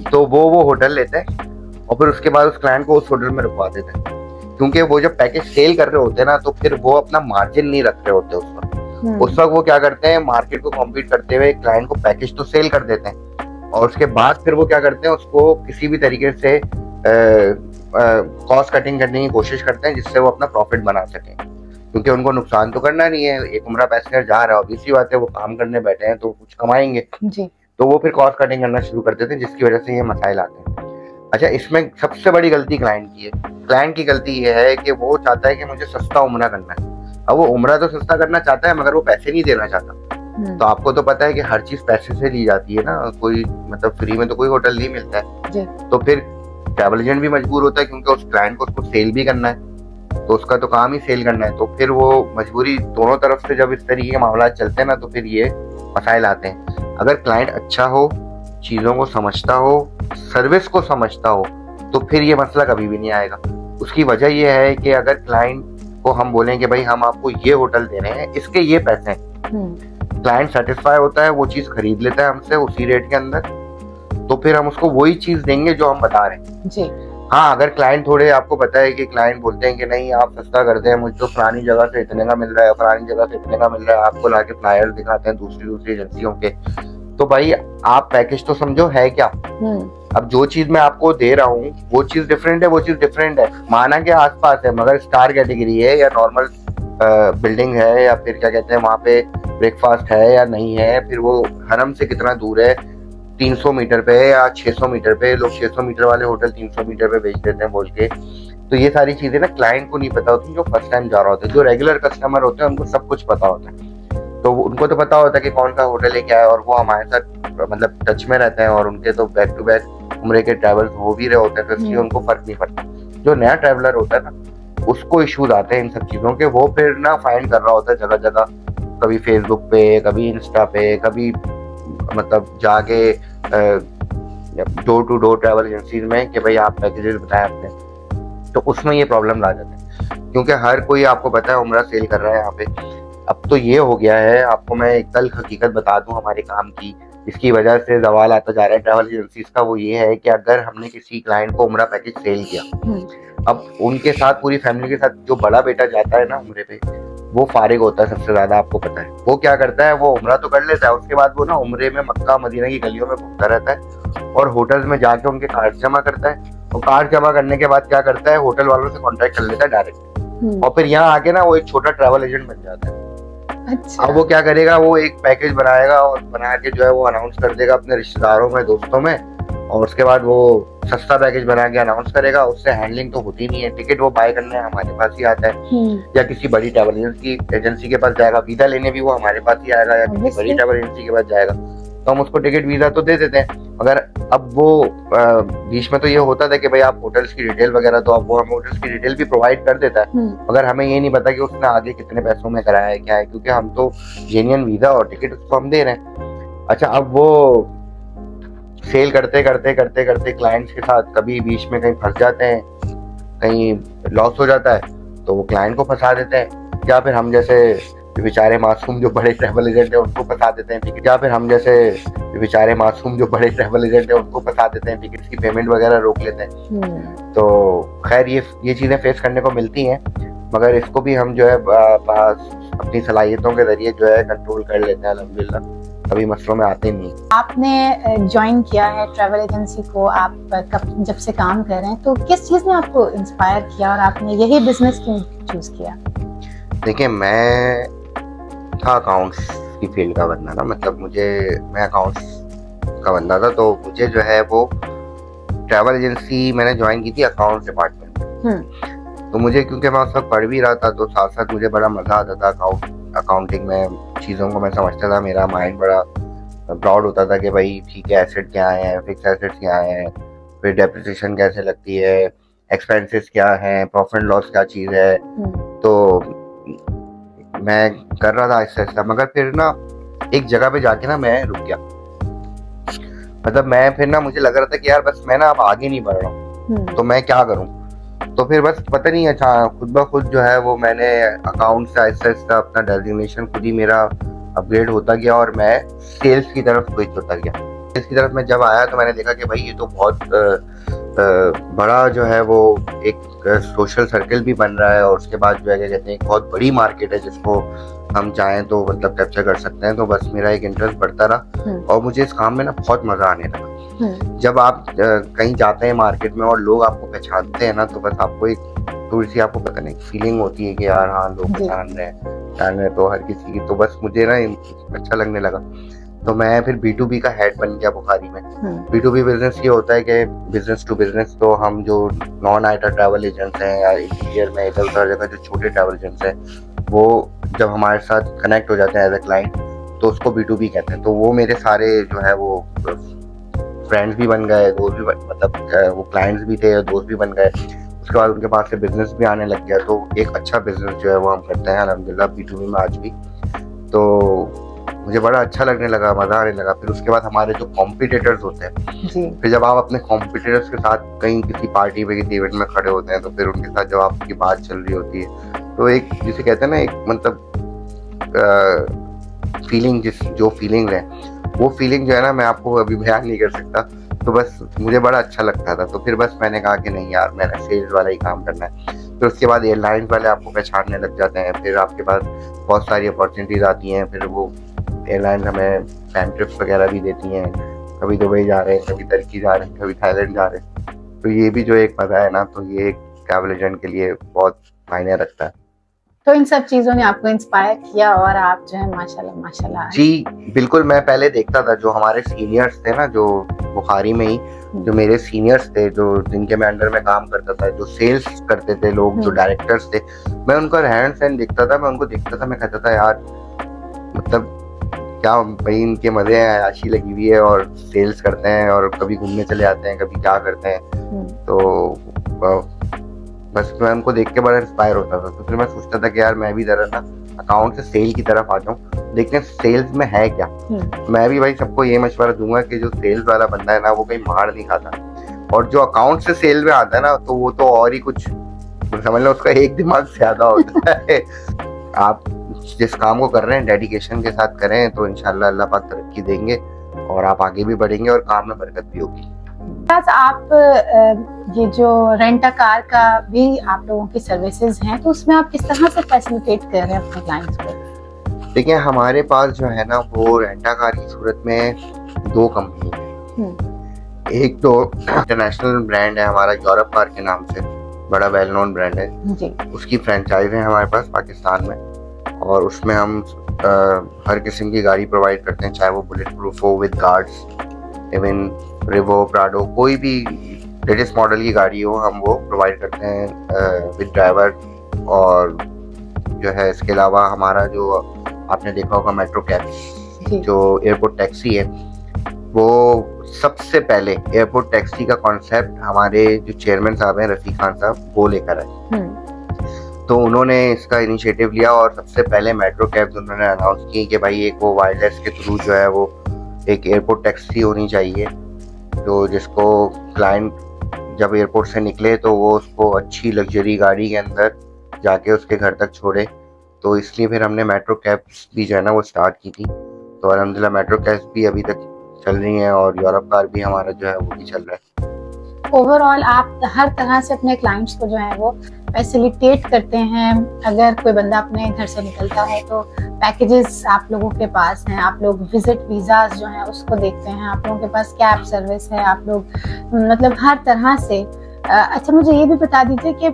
तो वो होटल लेते हैं और फिर उसके बाद उस क्लाइंट को उस होटल में रुकवा देते हैं, क्योंकि वो जब पैकेज सेल कर रहे होते हैं ना, तो फिर वो अपना मार्जिन नहीं रख रहे होते उस वक्त वो क्या करते हैं, मार्केट को कॉम्पीट करते हुए क्लाइंट को पैकेज तो सेल कर देते हैं और उसके बाद फिर वो क्या करते हैं, उसको किसी भी तरीके से कॉस्ट कटिंग करने की कोशिश करते हैं जिससे वो अपना प्रॉफिट बना सकें। क्योंकि उनको नुकसान तो करना नहीं है। एक उम्रा पैसेंजर जा रहा है, ऑब्वियसली बात है, वो काम करने बैठे हैं तो कुछ कमाएंगे जी। तो वो फिर कॉस्ट कटिंग करना शुरू कर देते हैं, जिसकी वजह से ये मसाइल आते हैं। अच्छा, इसमें सबसे बड़ी गलती क्लाइंट की है। क्लाइंट की गलती ये है कि वो चाहता है कि मुझे सस्ता उम्रा करना है। अब वो उम्रा तो सस्ता करना चाहता है, मगर वो पैसे नहीं देना चाहता। तो आपको तो पता है कि हर चीज पैसे से ली जाती है ना, कोई मतलब फ्री में तो कोई होटल नहीं मिलता है। तो फिर ट्रैवल एजेंट भी मजबूर होता है, क्योंकि उस क्लाइंट को उसको सेल भी करना है, तो उसका तो काम ही सेल करना है। तो फिर वो मजबूरी, दोनों तरफ से जब इस तरीके के मामला चलते हैं ना, तो फिर ये मसाइल आते हैं। अगर क्लाइंट अच्छा हो, चीजों को समझता हो, सर्विस को समझता हो, तो फिर ये मसला कभी भी नहीं आएगा। उसकी वजह ये है कि अगर क्लाइंट को हम बोलें कि भाई हम आपको ये होटल दे रहे हैं, इसके ये पैसे हैं, क्लाइंट सेटिस्फाई होता है, वो चीज खरीद लेता है हमसे उसी रेट के अंदर, तो फिर हम उसको वही चीज देंगे जो हम बता रहे हैं जी। हाँ, अगर क्लाइंट थोड़े, आपको पता है कि क्लाइंट बोलते हैं कि नहीं आप सस्ता कर दें, मुझे तो फलानी जगह से इतने का मिल रहा है, फलानी जगह से इतने का मिल रहा है, आपको लाके फ्लायर दिखाते हैं दूसरी एजेंसियों के, तो भाई आप पैकेज तो समझो है क्या। अब जो चीज मैं आपको दे रहा हूँ वो चीज डिफरेंट है, वो चीज डिफरेंट है, माना के आसपास है, मगर स्टार कैटेगरी है या नॉर्मल बिल्डिंग है, या फिर क्या कहते हैं वहाँ पे ब्रेकफास्ट है या नहीं है, फिर वो हरम से कितना दूर है, 300 मीटर पे या 600 मीटर पे। लोग 600 मीटर वाले होटल 300 मीटर पे बेच देते हैं बोल के। तो ये सारी चीजें ना क्लाइंट को नहीं पता होती, जो फर्स्ट टाइम जा रहा होता है। जो रेगुलर कस्टमर होते हैं उनको सब कुछ पता होता है, तो उनको तो पता होता है कि कौन सा होटल है क्या है, और वो हमारे साथ मतलब टच में रहते हैं, और उनके तो बैक टू बैक उम्रे के ट्रैवल हो भी रहे होते हैं, तो इसलिए उनको फर्क नहीं पड़ता। जो नया ट्रैवलर होता है ना, उसको इश्यूज आते हैं इन सब चीजों के, वो फिर ना फाइंड कर रहा होता है जगह जगह, कभी फेसबुक पे, कभी इंस्टा पे, कभी मतलब जाके door to door travel agencies में कि भाई आप पैकेजेस बताएं आपने, तो उसमें ये प्रॉब्लम आ जाते हैं, क्योंकि हर कोई आपको पता है उम्रा सेल कर रहा है यहाँ पे। अब तो ये हो गया है, आपको मैं एक कल हकीकत बता दूं हमारे काम की, इसकी वजह से सवाल आता जा रहा है ट्रैवल एजेंसीज का, वो ये है कि अगर हमने किसी क्लाइंट को उम्रा पैकेज सेल किया, अब उनके साथ पूरी फैमिली के साथ जो बड़ा बेटा जाता है ना उम्रे पे, वो फारिग होता है सबसे ज्यादा, आपको पता है। वो क्या करता है, वो उम्रा तो कर लेता है, उसके बाद वो ना उम्रे में मक्का मदीना की गलियों में घूमता रहता है, और होटल्स में जाके उनके कार्ड जमा करता है, और कार्ड जमा करने के बाद क्या करता है, होटल वालों से कॉन्ट्रैक्ट कर लेता है डायरेक्ट, और फिर यहाँ आके ना वो एक छोटा ट्रैवल एजेंट बन जाता है। अच्छा। अब वो क्या करेगा, वो एक पैकेज बनाएगा, और बना के जो है वो अनाउंस कर देगा अपने रिश्तेदारों में, दोस्तों में, और उसके बाद वो सस्ता पैकेज बना के अनाउंस करेगा। उससे हैंडलिंग तो होती नहीं है, टिकट वो बाय करने हमारे पास ही आता है, या किसी बड़ी ट्रैवल एजेंसी के पास जाएगा, वीजा लेने भी वो हमारे पास ही आएगा, या किसी बड़ी ट्रैवल एजेंसी के पास जाएगा, तो हम उसको टिकट वीजा तो दे देते हैं। मगर अब वो बीच में तो ये होता था कि भाई आप होटल्स की डिटेल वगैरह, तो अब वो हमें होटल्स की डिटेल भी प्रोवाइड कर देता है, मगर हमें ये नहीं पता कि उसने आगे कितने पैसों में कराया है क्या है, क्योंकि हम तो जेन्युइन वीजा और टिकट उसको हम दे रहे हैं। अच्छा, अब वो सेल करते करते करते करते क्लाइंट्स के साथ कभी बीच में कहीं फंस जाते हैं, कहीं लॉस हो जाता है, तो वो क्लाइंट को फंसा देते हैं, या फिर हम जैसे बेचारे मासूम जो बड़े ट्रैवल एजेंट है उनको फंसा देते हैं टिकट, या फिर हम जैसे बेचारे मासूम जो बड़े ट्रैवल एजेंट है उनको फंसा देते हैं, टिकट्स की पेमेंट वगैरह रोक लेते हैं। तो खैर ये चीजें फेस करने को मिलती हैं, मगर इसको भी हम जो है अपनी सलाहियतों के जरिए जो है कंट्रोल कर लेते हैं, अल्हम्दुलिल्लाह कभी मसलों में आते नहीं। आपने ज्वाइन किया है ट्रैवल एजेंसी को, आप कब जब से काम कर रहे हैं, तो किस चीज ने आपको इंस्पायर किया और आपने यही बिजनेस क्यों चूज किया? देखिए, मैं था अकाउंट्स की फील्ड का बंदा ना, मतलब मैं अकाउंट्स का बंदा था, तो मुझे जो है वो ट्रैवल एजेंसी मैंने ज्वाइन की थी अकाउंट्स डिपार्टमेंट में। तो मुझे, क्योंकि मैं उस वक्त पढ़ भी रहा था, तो साथ साथ मुझे बड़ा मजा आता था अकाउंटिंग में, चीज़ों को मैं समझता था, मेरा माइंड बड़ा प्राउड होता था कि भाई ठीक है, एसेट क्या है, फिक्स एसेट्स क्या है, फिर डेप्रिसिएशन कैसे लगती है, एक्सपेंसेस क्या है, प्रॉफिट लॉस क्या चीज़ है। तो मैं कर रहा था आहिस्ता आहिस्ता, मगर फिर ना एक जगह पे जाके ना मैं रुक गया, मतलब मैं फिर ना मुझे लग रहा था कि यार बस मैं ना अब आगे नहीं बढ़ रहा हूँ, तो मैं क्या करूँ। तो फिर बस पता नहीं, अच्छा खुद ब खुद जो है वो मैंने अकाउंट से आहिस्ता आहिस्ता अपना डेजिग्नेशन खुद ही मेरा अपग्रेड होता गया, और मैं सेल्स की तरफ स्विच होता गया। सेल्स की तरफ मैं जब आया तो मैंने देखा कि भाई ये तो बहुत बड़ा जो है वो एक सोशल सर्कल भी बन रहा है, और उसके बाद जो है क्या कहते हैं, एक बहुत बड़ी मार्केट है जिसको हम चाहें तो मतलब कैप्चर कर सकते हैं। तो बस मेरा एक इंटरेस्ट बढ़ता रहा और मुझे इस काम में ना बहुत मजा आने लगा। जब आप कहीं जाते हैं मार्केट में और लोग आपको पहचानते हैं ना, तो बस आपको एक थोड़ी सी आपको पता नहीं फीलिंग होती है कि यार हाँ लोग पहचान रहे हैं तो हर किसी की। तो बस मुझे ना अच्छा लगने लगा। तो मैं फिर B2B का हेड बन गया बुखारी में। B2B बिजनेस ये होता है कि बिजनेस टू बिजनेस, तो हम जो नॉन आइटा ट्रैवल एजेंट्स हैं या इंटीरियर में इधर उधर जगह जो छोटे ट्रैवल एजेंट्स हैं, वो जब हमारे साथ कनेक्ट हो जाते हैं एज ए क्लाइंट, तो उसको B2B कहते हैं। तो वो मेरे सारे जो है वो फ्रेंड्स भी बन गए, दोस्त भी मतलब वो क्लाइंट्स भी थे और दोस्त भी बन गए। उसके बाद उनके पास से बिजनेस भी आने लग गया। तो एक अच्छा बिजनेस जो है वो हम करते हैं अल्हम्दुलिल्लाह B2B में आज भी। तो मुझे बड़ा अच्छा लगने लगा, मजा आने लगा। फिर उसके बाद हमारे जो कॉम्पिटिटर्स होते हैं, फिर जब आप अपने कॉम्पिटिटर्स के साथ कहीं किसी पार्टी पे किसी इवेंट में खड़े होते हैं, तो फिर उनके साथ जब आपकी बात चल रही होती है, तो एक जिसे कहते हैं ना एक मतलब फीलिंग, जो फीलिंग है वो फीलिंग जो है ना मैं आपको अभी बयान नहीं कर सकता। तो बस मुझे बड़ा अच्छा लगता था। तो फिर बस मैंने कहा कि नहीं यार, मैंने सेल्स वाला ही काम करना है। फिर उसके बाद एयरलाइंस वाले आपको पहचानने लग जाते हैं। फिर आपके पास बहुत सारी अपॉर्चुनिटीज आती हैं। फिर वो एयरलाइन हमें फैन ट्रिप्स वगैरह भी देती हैं। कभी दुबई जा रहे हैं, कभी तुर्की जा रहे हैं, कभी थाईलैंड जा रहे हैं। तो ये भी जो एक मजा है ना, तो ये एक ट्रैवल एजेंट के लिए बहुत मायने रखता है। तो इन सब चीजों ने आपको इंस्पायर किया और आप जो है माशाल्लाह माशाल्लाह। जी बिल्कुल। मैं पहले देखता था जो हमारे सीनियर्स थे ना, जो बुखारी में ही जो मेरे सीनियर्स थे, जो जिनके मैं अंडर में काम करता था, जो सेल्स करते थे लोग, जो डायरेक्टर्स थे, मैं उनका रहन सहन देखता था। मैं उनको देखता था, मैं कहता था यार मतलब क्या भाई इनके मजे हैं, आशी लगी हुई है और सेल्स करते हैं और कभी घूमने चले जाते हैं, कभी क्या करते हैं। तो बस मैं उनको देख के बड़ा इंस्पायर होता था। तो फिर मैं सोचता था कि यार मैं भी जरा ना अकाउंट से सेल की तरफ आ जाऊं, देखते हैं सेल्स में है क्या। मैं भी भाई सबको ये मशवरा दूंगा कि जो सेल्स वाला बंदा है ना, वो कहीं मार नहीं खाता, और जो अकाउंट से सेल में आता है ना, तो वो तो और ही कुछ समझ लो, उसका एक दिमाग ज्यादा होता है। आप जिस काम को कर रहे हैं डेडिकेशन के साथ करें तो इंशाल्लाह अल्लाह पाक तरक्की देंगे और आप आगे भी बढ़ेंगे और काम में बरकत भी होगी। आप ये जो रेंट अ कार का भी आप लोगों की सर्विसेज हैं, तो उसमें आप किस तरह से फैसिलिटेट कर रहे हैं अपने क्लाइंट्स को? देखिए हमारे पास जो है ना, वो रेंट अ कार की सूरत में दो कंपनी है। एक तो इंटरनेशनल ब्रांड है हमारा, यूरोप कार के नाम से, बड़ा वेल नोन ब्रांड है जी। उसकी फ्रेंचाइज है हमारे पास पाकिस्तान में, और उसमें हम हर किस्म की गाड़ी प्रोवाइड करते हैं, चाहे वो बुलेट प्रूफ हो, with guards, even Revo, Prado, कोई भी लेटेस्ट मॉडल की गाड़ी हो, हम वो प्रोवाइड करते हैं विद ड्राइवर। और जो है इसके अलावा हमारा जो आपने देखा होगा मेट्रो कैब, जो एयरपोर्ट टैक्सी है, वो सबसे पहले एयरपोर्ट टैक्सी का कॉन्सेप्ट हमारे जो चेयरमैन साहब हैं रफीक खान साहब, वो लेकर आए। तो उन्होंने इसका इनिशिएटिव लिया और सबसे पहले मेट्रो कैब्स उन्होंने अनाउंस की कि भाई एक वो वायरलेस के थ्रू जो है वो एक एयरपोर्ट टैक्सी होनी चाहिए, तो जिसको क्लाइंट जब एयरपोर्ट से निकले तो वो उसको अच्छी लग्जरी गाड़ी के अंदर जाके उसके घर तक छोड़े। तो इसलिए फिर हमने मेट्रो कैब्स भी जो है ना वो स्टार्ट की थी। तो अल्हम्दुलिल्लाह मेट्रो कैब्स भी अभी तक चल रही हैं और यूरोप कार भी हमारा जो है वो भी चल रहा है। ओवरऑल आप हर तरह से अपने क्लाइंट्स को जो है वो फैसिलिटेट करते हैं। अगर कोई बंदा अपने घर से निकलता है तो पैकेजेस आप लोगों के पास हैं, आप लोग विजिट वीज़ास जो हैं उसको देखते हैं, आप लोगों के पास कैब सर्विस है, आप लोग मतलब हर तरह से। अच्छा मुझे ये भी बता दीजिए कि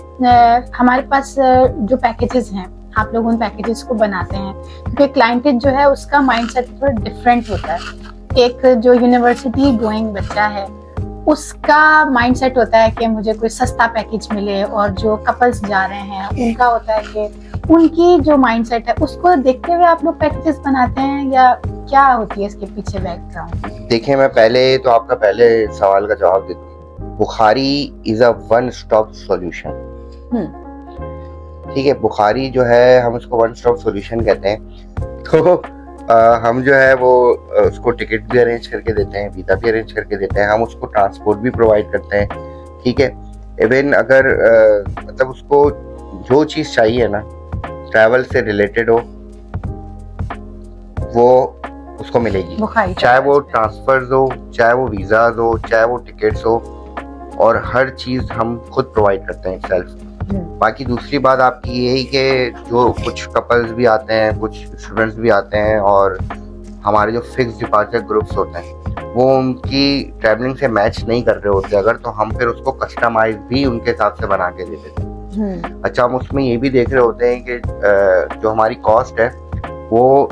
हमारे पास जो पैकेजेस हैं, आप लोग उन पैकेजेस को बनाते हैं, क्योंकि क्लाइंटेज जो है उसका माइंडसेट थोड़ा डिफरेंट होता है। एक जो यूनिवर्सिटी गोइंग बच्चा है उसका माइंडसेट होता है कि मुझे कोई सस्ता पैकेज मिले, और जो कपल्स जा रहे हैं उनका होता है कि उनकी जो माइंडसेट है उसको देखते हुए आप लोग पैकेजेस बनाते हैं, या क्या होती है इसके पीछे बैकग्राउंड? देखिए मैं पहले तो आपका पहले सवाल का जवाब देता हूँ। Bukhari is a one stop solution. ठीक है, बुखारी जो है हम उसको वन स्टॉप सॉल्यूशन कहते हैं। तो हम जो है वो उसको टिकट भी अरेंज करके देते हैं, वीज़ा भी अरेंज करके देते हैं, हम उसको ट्रांसपोर्ट भी प्रोवाइड करते हैं। ठीक है, इवन अगर मतलब उसको जो चीज़ चाहिए ना ट्रैवल से रिलेटेड हो वो उसको मिलेगी, चाहे वो ट्रांसफर्स हो, चाहे वो वीज़ाज हो, चाहे वो टिकट्स हो, और हर चीज़ हम खुद प्रोवाइड करते हैं सेल्फ। बाकी दूसरी बात आपकी यही कि जो कुछ कपल्स भी आते हैं, कुछ स्टूडेंट्स भी आते हैं, और हमारे जो फिक्स डिपार्चर ग्रुप्स होते हैं वो उनकी ट्रैवलिंग से मैच नहीं कर रहे होते अगर, तो हम फिर उसको कस्टमाइज भी उनके हिसाब से बना के दे देते हैं। अच्छा, हम उसमें ये भी देख रहे होते हैं कि जो हमारी कॉस्ट है वो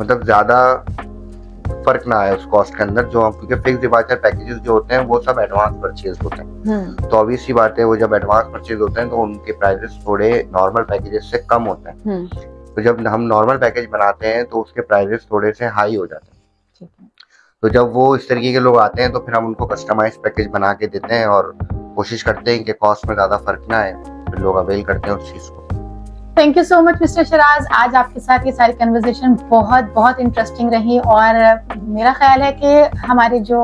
मतलब ज़्यादा फर्क ना आए उस कॉस्ट के अंदर, जो क्योंकि फिक्स डिपार्चर पैकेजेस जो होते हैं वो सब एडवांस परचेज होते हैं, तो ऑब्वियस सी बात है वो जब एडवांस परचेज होते हैं तो उनके प्राइसेस थोड़े नॉर्मल पैकेजेस से कम होते हैं। तो जब हम नॉर्मल पैकेज बनाते हैं तो उसके प्राइसेस थोड़े से हाई हो जाते हैं। तो जब वो इस तरीके के लोग आते हैं तो फिर हम उनको कस्टमाइज पैकेज बना के देते हैं और कोशिश करते हैं कि कॉस्ट में ज़्यादा फर्क ना आए, फिर लोग अवेल करते हैं उस चीज़ को। Thank you so much mister Shiraz, आज आपके साथ ये सारी कन्वर्सेशन बहुत इंटरेस्टिंग रही और मेरा ख्याल है कि हमारे जो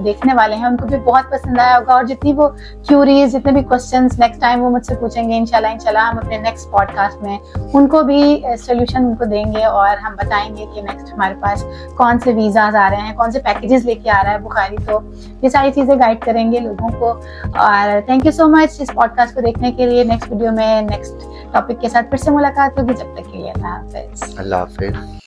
देखने वाले हैं उनको भी बहुत पसंद आया होगा, और जितनी वो क्यूरीज, जितने भी क्वेश्चंस नेक्स्ट टाइम वो मुझसे पूछेंगे इंशाल्लाह हम अपने नेक्स्ट पॉडकास्ट में उनको भी सोल्यूशन उनको देंगे और हम बताएंगे कि नेक्स्ट हमारे पास कौन से वीज़ाज आ रहे हैं, कौन से पैकेजेस लेके आ रहा है बुखारी, तो ये सारी चीज़ें गाइड करेंगे लोगों को। और थैंक यू सो मच इस पॉडकास्ट को देखने के लिए। नेक्स्ट वीडियो में नेक्स्ट टॉपिक के साथ फिर से मुलाकात होगी, जब तक के लिए अल्लाह हाफिज़। अल्लाह हाफिज़।